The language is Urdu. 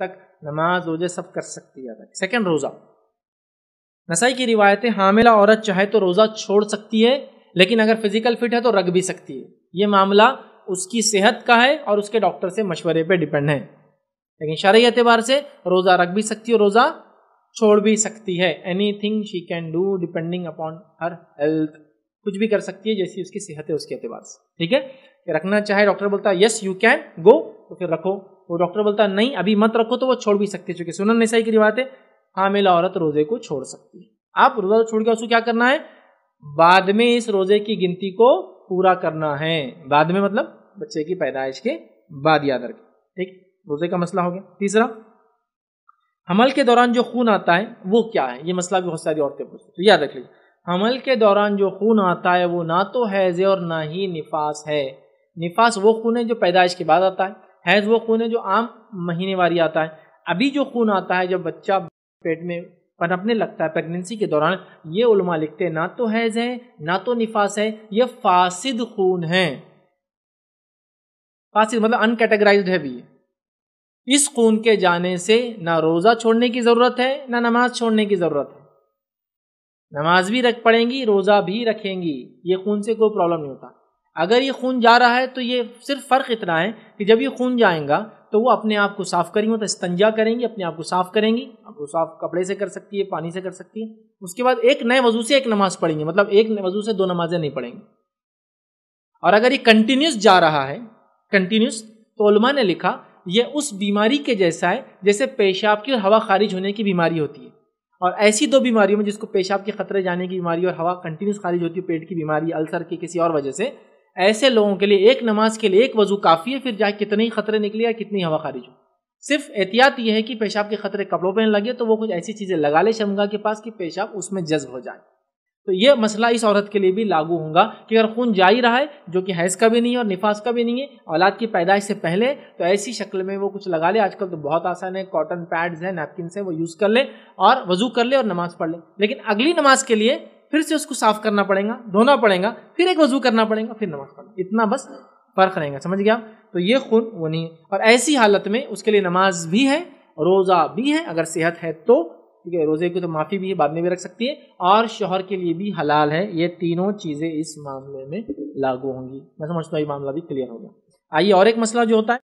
تک نماز روزے سب کر سکتی ہے. سیکنڈ روزہ. نسائی کی روایت ہے حاملہ عورت چاہے تو روزہ چھوڑ سکتی ہے لیکن اگر فزیکل فٹ ہے تو رکھ بھی سکتی ہے. یہ معاملہ اس کی صحت کا ہے اور اس کے ڈاکٹر سے مشورے پہ ڈیپینڈ ہے. لیکن شرعی اعتبار سے روزہ رکھ بھی سکتی ہے اور روزہ چھوڑ بھی سکتی ہے. Any thing she can do depending upon Hare health. کچھ بھی کر سکتی ہے جیسی اس کی صحت ہے اس کے اعتبار سے. ٹھیک ہے. کہ رکھنا چاہے ڈاکٹر بولتا ہے یس یو کین گو تو پھر رکھو. وہ ڈاکٹر بولتا ہے نہیں ابھی مت رکھو تو وہ چھوڑ بھی سکتی ہے. چونکہ سنن نسائی کی روایت ہے حاملہ عورت روزے کو چھوڑ سکتی ہے. آپ روزہ چھوڑ کے اس کو کیا کرنا ہے؟ بعد میں اس روزے کی گنتی کو پورا کرنا ہے. بعد میں مطلب بچے کی پیدائش کے بعد یاد رکھیں. ٹھیک. روزے کا مسئلہ ہو گیا. تیسرا حمل کے دوران جو خون آتا ہے وہ کیا ہے؟ یہ مسئلہ بھی بہت ساری عورتیں پوچھتی ہیں. یاد رکھ لیجیے حمل کے دوران جو خون آتا ہے وہ نہ تو حیض ہے اور نہ ہی نفاس ہے. نفاس وہ خون ہے جو پیدائش کے بعد آتا ہے. حیض وہ خون ہے جو عام مہینے واری آتا ہے. ابھی جو خون آتا ہے جب بچہ پیٹ میں پنپنے لگتا ہے پیگننسی کے دوران، یہ علماء لکھتے ہیں نہ تو حیض ہے نہ تو نفاس ہے، یہ فاسد خون ہے. فاسد مطلب ان کیٹیگرائزڈ ہے بھی. اس خون کے جانے سے نہ روزہ چھوڑنے کی ضرورت ہے نہ نماز چھوڑنے کی ضرورت ہے. نماز بھی رکھ پڑیں گی روزہ بھی رکھیں گی. یہ خون سے کوئی پرابلم نہیں ہوتا. اگر یہ خون جا رہا ہے تو یہ صرف فرق اتنا ہے کہ جب یہ خون جائیں گا تو وہ اپنے آپ کو صاف کریں گی، تو استنجا کریں گی، اپنے آپ کو صاف کریں گی. آپ کو صاف کپڑے سے کر سکتی ہے، پانی سے کر سکتی ہے. اس کے بعد ایک نئے وضو سے ایک نماز پڑھیں گی. مطلب ایک وضو سے دو نمازیں نہیں پڑھیں گی. اور اگر یہ کنٹینیوس جا رہا ہے کنٹینیوس، تو علماء نے لکھا یہ اس بیماری کے جیسا ہے جیسے پیشاب کی اور ہوا خارج ہونے کی بیماری ہوتی ہے. اور ایسی دو بیماریوں میں جس کو پیشاب کے خطرے جانے کی بیماری اور ہوا کنٹینیوس خارج ہوتی ہے، پیٹ کی بیماری، السر کی کسی اور وجہ سے، ایسے لوگوں کے لیے ایک نماز کے لیے ایک وضو کافی ہے. پھر چاہے کتنے ہی خطرے نکلے یا کتنی ہوا خارج ہو. صرف احتیاط یہ ہے کہ پیشاب کے خطرے کپڑوں پہ نہ لگے تو وہ کچھ ایسی چیزیں لگا لے شرمگاہ کے پاس کہ پیشاب اس میں جذب ہو جائے. تو یہ مسئلہ اس عورت کے لیے بھی لاگو ہوگا کہ اگر خون جا ہی رہا ہے جو کہ حیض کا بھی نہیں ہے اور نفاس کا بھی نہیں ہے، اولاد کی پیدائش سے پہلے، تو ایسی شکل میں وہ کچھ لگا لے. آج کل تو بہت آسان ہے، کاٹن پیڈز ہیں، نیپکنس ہیں، وہ یوز کر لے اور وضو کر لے اور نماز پڑھ لے. لیکن اگلی نماز کے لیے پھر سے اس کو صاف کرنا پڑے گا، دھونا پڑے گا، پھر ایک وضو کرنا پڑے گا، پھر نماز پڑھنا. اتنا بس فرق رہے گا. سمجھ گیا؟ تو یہ خون وہ نہیں ہے. اور ایسی حالت میں اس کے لیے نماز بھی ہے، روزہ بھی ہے اگر صحت ہے تو. ٹھیک ہے. روزے کی تو معافی بھی ہے، بعد میں بھی رکھ سکتی ہے، اور شوہر کے لیے بھی حلال ہے. یہ تینوں چیزیں اس معاملے میں لاگو ہوں گی. میں سمجھتا ہوں یہ معاملہ بھی کلیئر ہو گیا. آئیے اور ایک مسئلہ جو ہوتا ہے